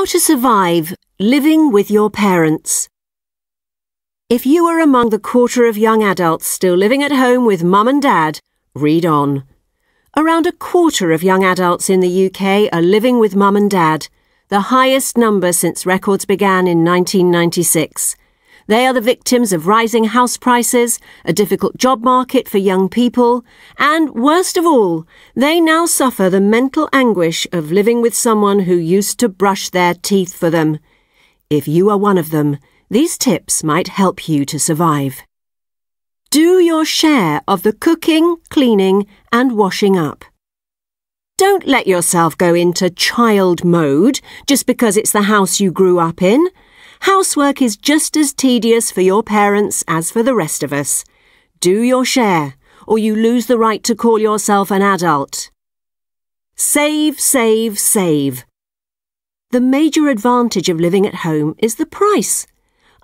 How to survive living with your parents. If you are among the quarter of young adults still living at home with mum and dad, read on. Around a quarter of young adults in the UK are living with mum and dad, the highest number since records began in 1996. They are the victims of rising house prices, a difficult job market for young people, and, worst of all, they now suffer the mental anguish of living with someone who used to brush their teeth for them. If you are one of them, these tips might help you to survive. Do your share of the cooking, cleaning, and washing up. Don't let yourself go into child mode just because it's the house you grew up in. Housework is just as tedious for your parents as for the rest of us. Do your share, or you lose the right to call yourself an adult. Save, save, save. The major advantage of living at home is the price.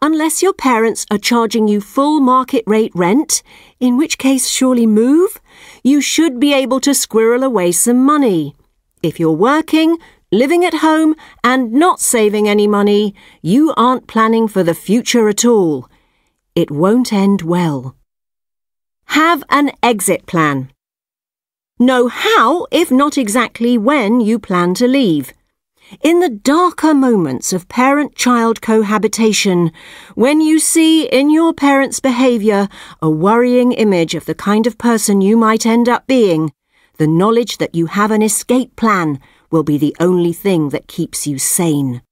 Unless your parents are charging you full market rate rent, in which case surely move, you should be able to squirrel away some money. If you're working, living at home and not saving any money, you aren't planning for the future at all. It won't end well. Have an exit plan. Know how, if not exactly when, you plan to leave. In the darker moments of parent-child cohabitation, when you see in your parents' behaviour a worrying image of the kind of person you might end up being, the knowledge that you have an escape plan will be the only thing that keeps you sane.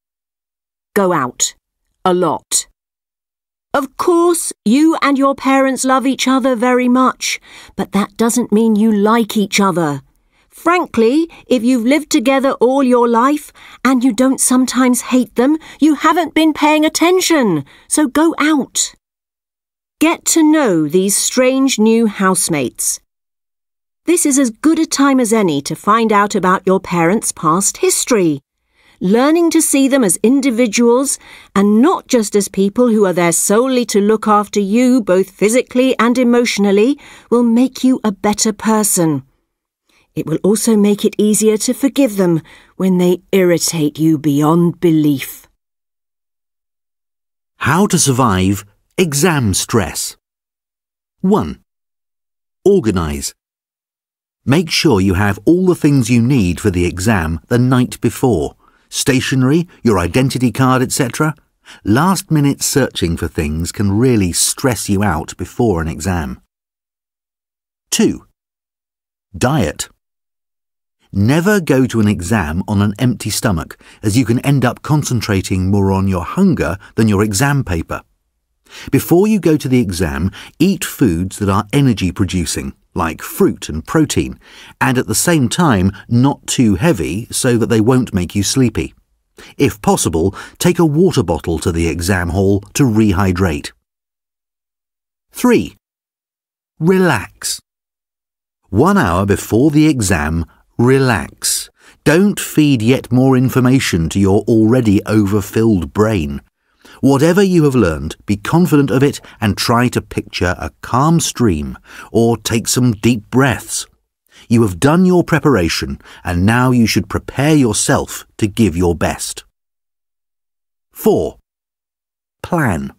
Go out. A lot. Of course, you and your parents love each other very much, but that doesn't mean you like each other. Frankly, if you've lived together all your life and you don't sometimes hate them, you haven't been paying attention, so go out. Get to know these strange new housemates. This is as good a time as any to find out about your parents' past history. Learning to see them as individuals and not just as people who are there solely to look after you both physically and emotionally will make you a better person. It will also make it easier to forgive them when they irritate you beyond belief. How to survive exam stress. 1. Organise. Make sure you have all the things you need for the exam the night before. Stationery, your identity card, etc. Last-minute searching for things can really stress you out before an exam. 2. Diet. Never go to an exam on an empty stomach, as you can end up concentrating more on your hunger than your exam paper. Before you go to the exam, eat foods that are energy-producing, like fruit and protein, and at the same time not too heavy so that they won't make you sleepy. If possible, take a water bottle to the exam hall to rehydrate. 3. Relax. 1 hour before the exam, relax. Don't feed yet more information to your already overfilled brain. Whatever you have learned, be confident of it and try to picture a calm stream or take some deep breaths. You have done your preparation and now you should prepare yourself to give your best. 4. Plan.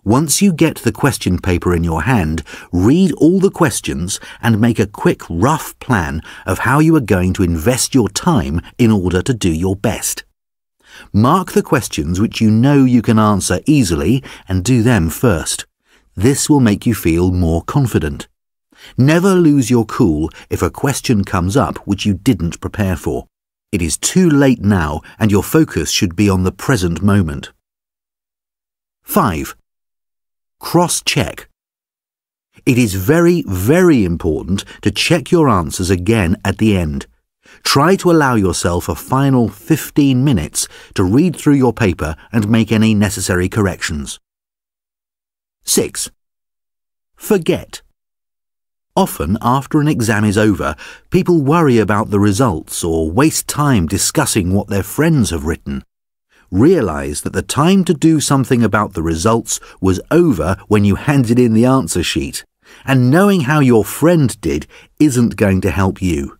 Once you get the question paper in your hand, read all the questions and make a quick rough plan of how you are going to invest your time in order to do your best. Mark the questions which you know you can answer easily and do them first. This will make you feel more confident. Never lose your cool if a question comes up which you didn't prepare for. It is too late now and your focus should be on the present moment. 5. Cross-check. It is very, very important to check your answers again at the end. Try to allow yourself a final 15 minutes to read through your paper and make any necessary corrections. 6. Forget. Often, after an exam is over, people worry about the results or waste time discussing what their friends have written. Realise that the time to do something about the results was over when you handed in the answer sheet, and knowing how your friend did isn't going to help you.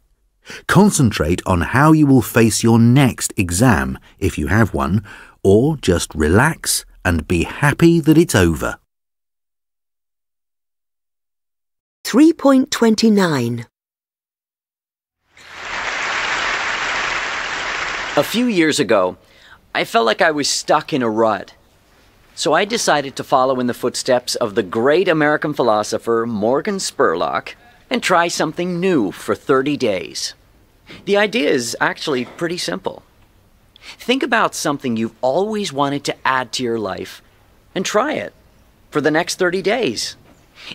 Concentrate on how you will face your next exam, if you have one, or just relax and be happy that it's over. 3.29. A few years ago, I felt like I was stuck in a rut. So I decided to follow in the footsteps of the great American philosopher Morgan Spurlock and try something new for 30 days. The idea is actually pretty simple. Think about something you've always wanted to add to your life and try it for the next 30 days.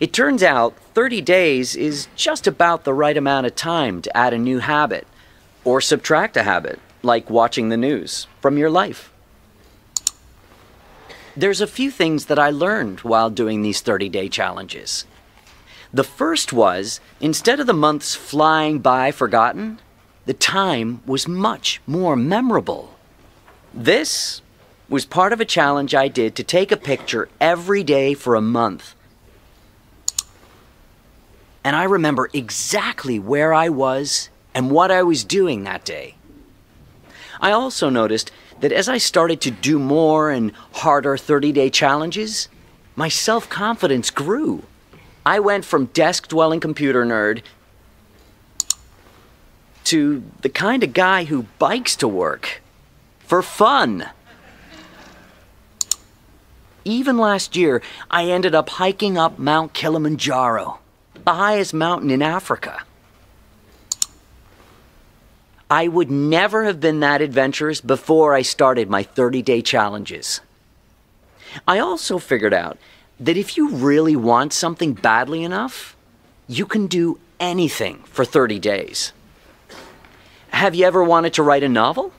It turns out 30 days is just about the right amount of time to add a new habit or subtract a habit, like watching the news, from your life. There's a few things that I learned while doing these 30-day challenges. The first was, instead of the months flying by forgotten, the time was much more memorable. This was part of a challenge I did to take a picture every day for a month. And I remember exactly where I was and what I was doing that day. I also noticed that as I started to do more and harder 30-day challenges, my self-confidence grew. I went from desk-dwelling computer nerd to the kind of guy who bikes to work for fun. Even last year, I ended up hiking up Mount Kilimanjaro, the highest mountain in Africa. I would never have been that adventurous before I started my 30-day challenges. I also figured out that if you really want something badly enough, you can do anything for 30 days. Have you ever wanted to write a novel?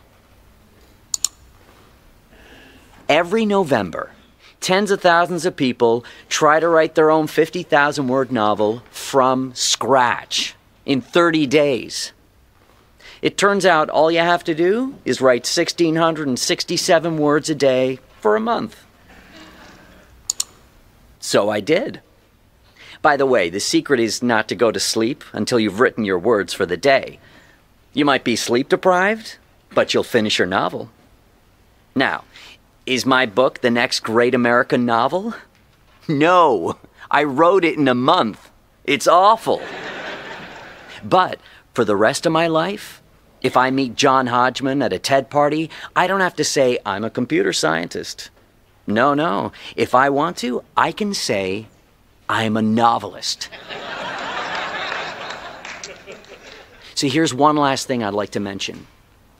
Every November, tens of thousands of people try to write their own 50,000-word novel from scratch in 30 days. It turns out all you have to do is write 1,667 words a day for a month. So I did. By the way, the secret is not to go to sleep until you've written your words for the day. You might be sleep deprived, but you'll finish your novel. Now, is my book the next great American novel? No, I wrote it in a month. It's awful. But for the rest of my life, if I meet John Hodgman at a TED party, I don't have to say I'm a computer scientist. No. If I want to, I can say I'm a novelist. So here's one last thing I'd like to mention.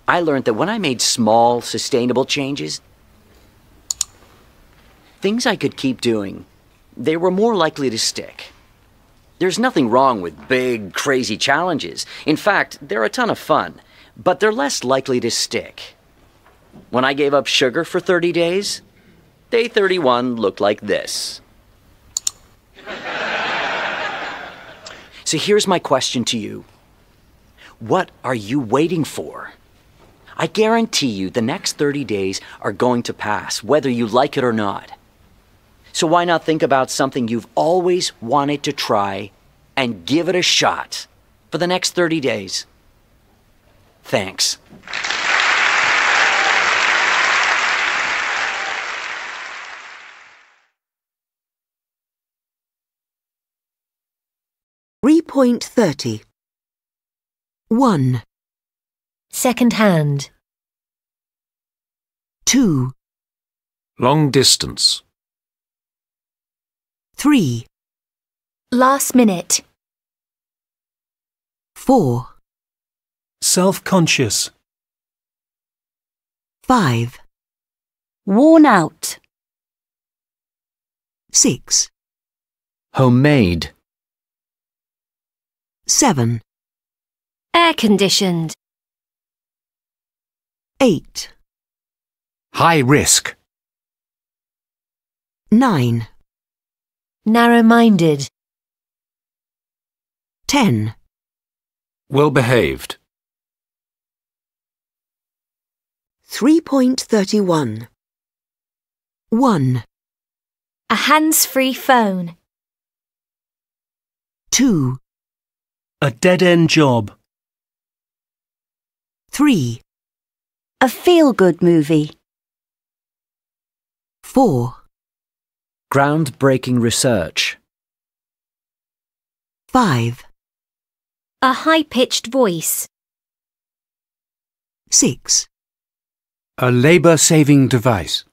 I learned that when I made small, sustainable changes, things I could keep doing, they were more likely to stick. There's nothing wrong with big, crazy challenges. In fact, they're a ton of fun, but they're less likely to stick. When I gave up sugar for 30 days, day 31 looked like this. So here's my question to you. What are you waiting for? I guarantee you the next 30 days are going to pass, whether you like it or not. So why not think about something you've always wanted to try and give it a shot for the next 30 days? Thanks. .30. 1, Second hand. 2, Long distance. 3, Last minute. 4, Self-conscious. 5, Worn out. 6, Homemade. 7, Air conditioned. 8, High risk. 9, Narrow-minded. 10, Well behaved. 3.31. 1, A hands-free phone. 2, A dead-end job. 3, A feel-good movie. 4, Groundbreaking research. 5, A high-pitched voice. 6, A labour-saving device.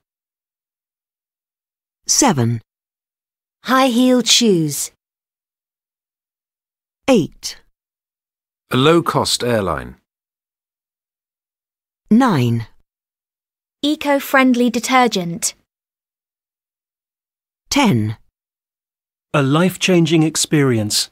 7, High-heeled shoes. 8, A low-cost airline. 9, Eco-friendly detergent. 10. A life-changing experience.